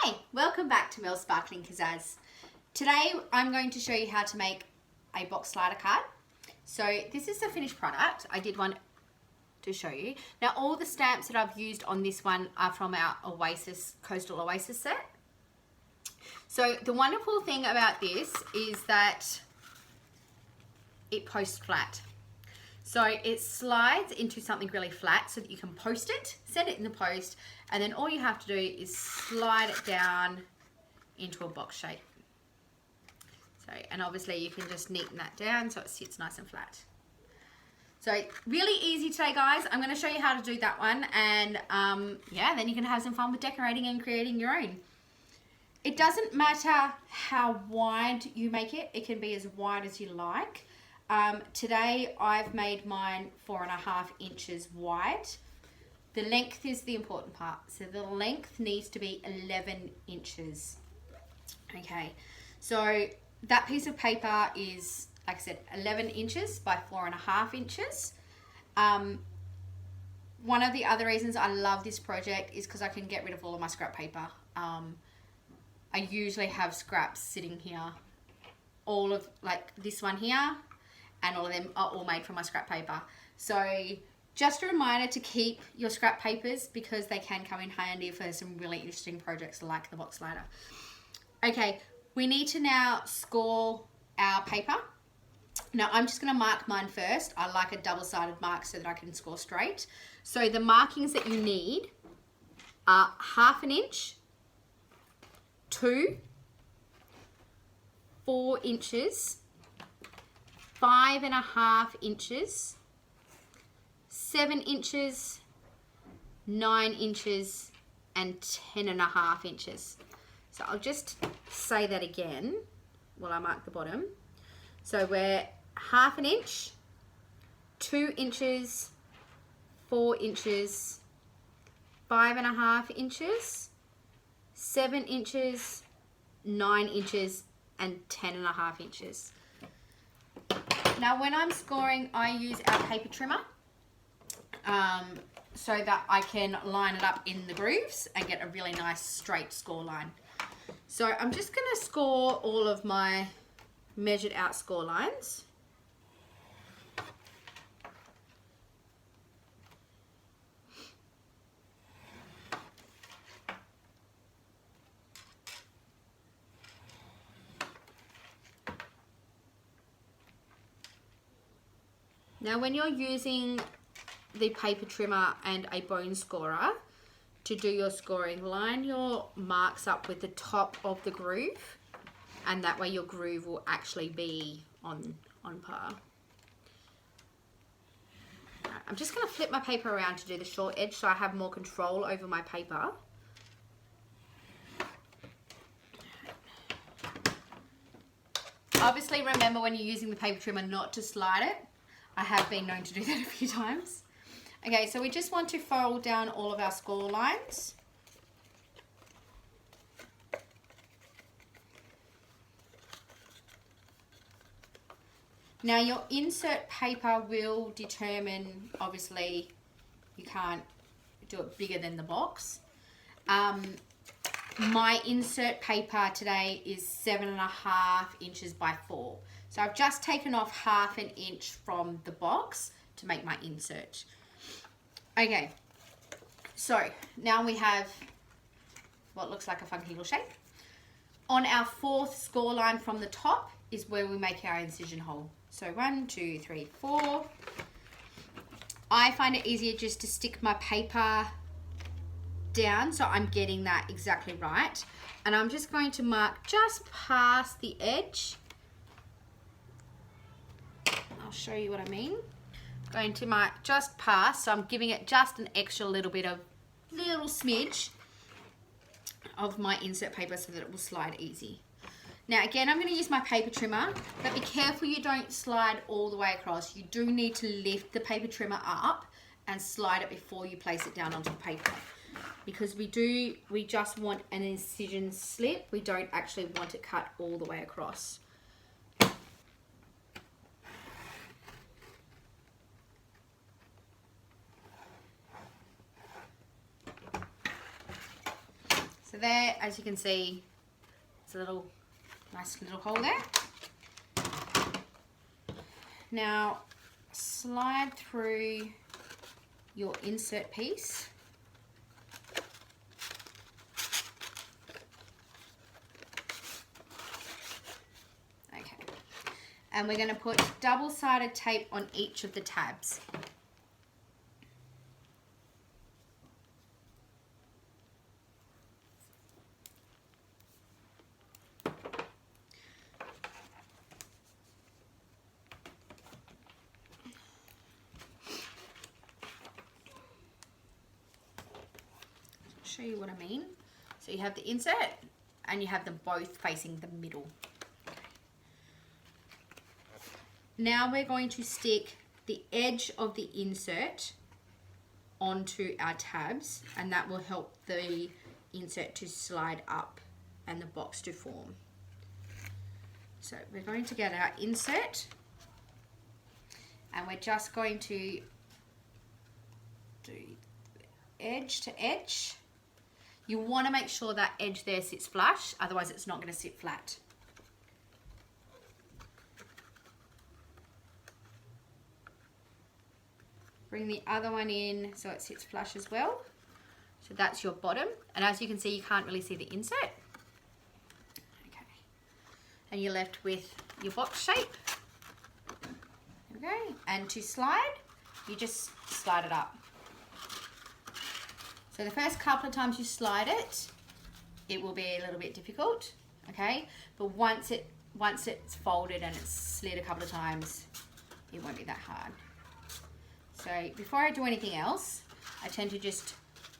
Hi, welcome back to Mel's Sparkling Kaszazz. Today I'm going to show you how to make a box slider card. So this is the finished product. I did one to show you. Now all the stamps that I've used on this one are from our Oasis, Coastal Oasis set. So the wonderful thing about this is that it posts flat. So it slides into something really flat so that you can post it, send it in the post, and then all you have to do is slide it down into a box shape. So, and obviously you can just neaten that down so it sits nice and flat. So really easy today, guys. I'm going to show you how to do that one, and yeah, then you can have some fun with decorating and creating your own. It doesn't matter how wide you make it. It can be as wide as you like. Today I've made mine 4.5 inches wide. The length is the important part. So the length needs to be 11 inches. Okay, so that piece of paper is, like I said, 11 inches by 4.5 inches. One of the other reasons I love this project is because I can get rid of all of my scrap paper. I usually have scraps sitting here. All of, like this one here, and all of them are all made from my scrap paper. So just a reminder to keep your scrap papers because they can come in handy for some really interesting projects like the box slider. Okay, we need to now score our paper. Now I'm just gonna mark mine first. I like a double-sided mark so that I can score straight. So the markings that you need are 1/2 inch, 2, 4 inches, 5.5 inches, 7 inches, 9 inches, and 10.5 inches. So I'll just say that again while I mark the bottom. So we're 1/2 inch, 2 inches, 4 inches, 5.5 inches, 7 inches, 9 inches, and 10.5 inches. Now when I'm scoring, I use our paper trimmer so that I can line it up in the grooves and get a really nice straight score line. So I'm just going to score all of my measured out score lines. Now when you're using the paper trimmer and a bone scorer to do your scoring, line your marks up with the top of the groove, and that way your groove will actually be on par. Right, I'm just going to flip my paper around to do the short edge so I have more control over my paper. Obviously remember when you're using the paper trimmer not to slide it. I have been known to do that a few times. Okay, so we just want to fold down all of our score lines. Now your insert paper will determine, obviously you can't do it bigger than the box. My insert paper today is 7.5 inches by 4. So I've just taken off 1/2 inch from the box to make my insert. Okay, so now we have what looks like a funky little shape. On our 4th score line from the top is where we make our incision hole. So 1, 2, 3, 4. I find it easier just to stick my paper down so I'm getting that exactly right. And I'm just going to mark just past the edge. I'll show you what I mean. I'm going to mark just past, so I'm giving it just an extra little smidge of my insert paper so that it will slide easy. Now again, I'm going to use my paper trimmer, but be careful you don't slide all the way across. You do need to lift the paper trimmer up and slide it before you place it down onto the paper, because we just want an incision slip. We don't actually want it cut all the way across. So there, as you can see, there's a nice little hole there. Now slide through your insert piece. Okay. And we're going to put double-sided tape on each of the tabs. Show you what I mean. So you have the insert and you have them both facing the middle. Okay. Now we're going to stick the edge of the insert onto our tabs, and that will help the insert to slide up and the box to form. So we're going to get our insert and we're just going to do edge to edge. You want to make sure that edge there sits flush, otherwise it's not going to sit flat. Bring the other one in so it sits flush as well. So that's your bottom, and as you can see, you can't really see the insert. Okay, and you're left with your box shape. Okay, and to slide, you just slide it up. So the first couple of times you slide it, it will be a little bit difficult, okay? But once it's folded and it's slid a couple of times, it won't be that hard. So before I do anything else, I tend to just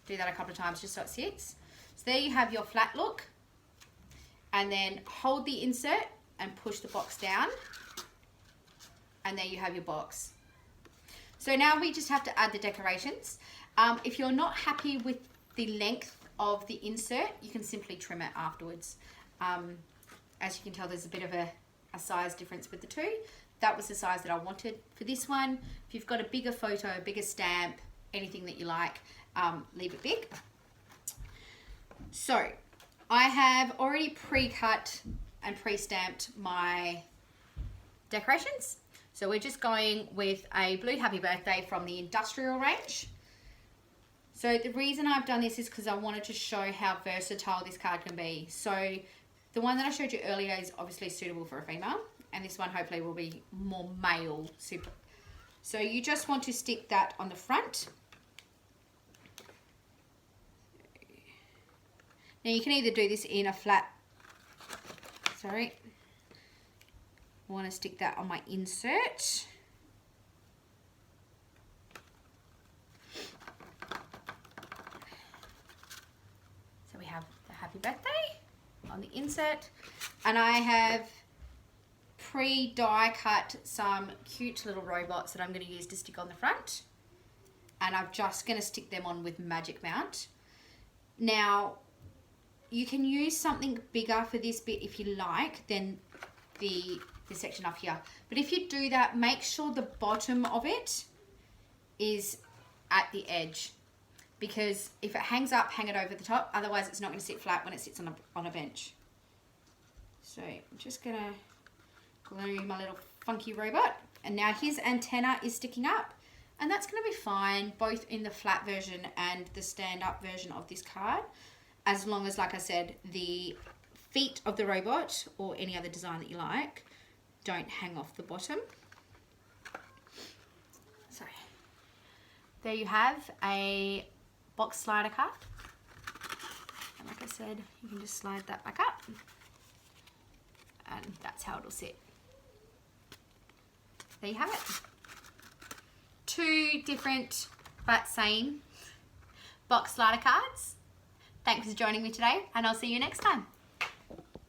do that a couple of times just so it sits. So there you have your flat look, and then hold the insert and push the box down, and there you have your box. So now we just have to add the decorations. If you're not happy with the length of the insert, you can simply trim it afterwards. As you can tell, there's a bit of a size difference with the two. That was the size that I wanted for this one. If you've got a bigger photo, a bigger stamp, anything that you like, leave it big. So I have already pre-cut and pre-stamped my decorations. So we're just going with a blue happy birthday from the industrial range. So the reason I've done this is because I wanted to show how versatile this card can be. So the one that I showed you earlier is obviously suitable for a female, and this one hopefully will be more male super. So you just want to stick that on the front. Now you can either do this in a flat, I want to stick that on my insert. So we have the happy birthday on the insert, and I have pre-die cut some cute little robots that I'm going to use to stick on the front, and I'm just going to stick them on with Magic Mount. Now you can use something bigger for this bit if you like than this section up here, but if you do that, make sure the bottom of it is at the edge, because if it hangs up, hang it over the top, otherwise it's not going to sit flat when it sits on a bench. So I'm just going to glue my little funky robot, and now his antenna is sticking up, and that's going to be fine both in the flat version and the stand-up version of this card, as long as, like I said, the feet of the robot or any other design that you like don't hang off the bottom. So there you have a box slider card, and like I said, you can just slide that back up, and that's how it'll sit. There you have it. Two different but same box slider cards. Thanks for joining me today, and I'll see you next time.